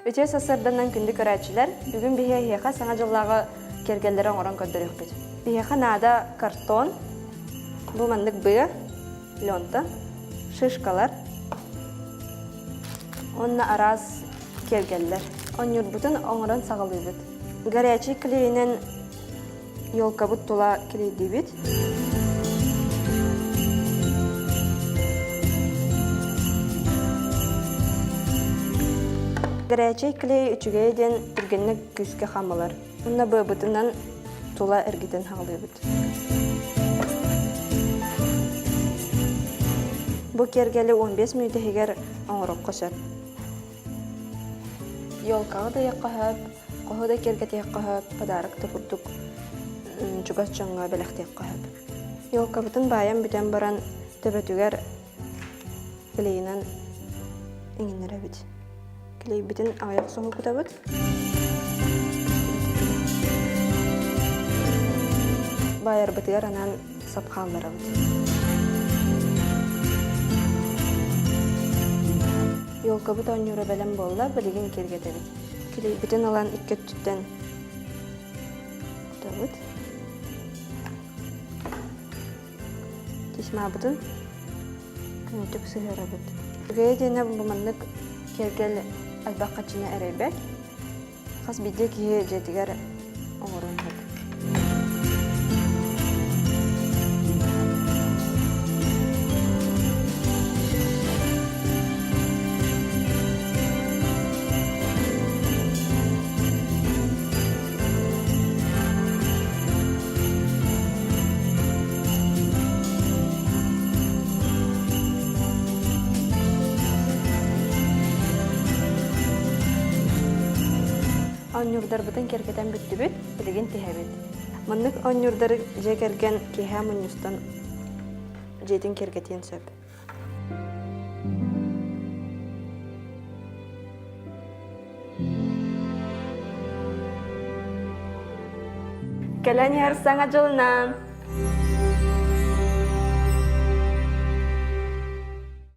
Өте сасырданнан күнді көрәтшілер, бүгін бейхеха саңа жыллағы кергелдері оңыран көддірек бет. Бейхеха нада картон, бұл мандық бұя, лента, шишкалар, онна араз кергелдер. Он юрбутын оңыран сағылы бет. Горячий клейінен елка бұт тұла клейді бет. Горячий клей үчүгейден үргенне күске хамылар. Онна бұтынан тула әргеден хағылы бұд. Бұ кергелі 15 минуты хегер оңырық қошар. Йолкаға да яққахап, қоғы да кергет яққахап, падарықты күрдік чугас чаңға бәліқті яққахап. Йолка бұтын байын бүтен баран төбәтігер клейінен еңінер әбіт. Клей бітін аяқ соңы күтабыд. Байыр бітігер анан сапқалдар абыд. Йолка бұт он юра бәлем болла, білеген кергет әбід. Клей бітін алан иккет түттен күтабыд. Тесма бұтын күнетік сығыр абыд. Үгей дейіне бұмандық кергел Албақ қачына әрейбәк, қас биде кие жетігер оңырын бұд. Оннюрдар бұтын кергетен бүтті бүт, білеген тіхе бүт. Мұнық оннюрдар же керген кеха мұныстан жетін кергетен сөп. Кәлән яр саңа жылынан.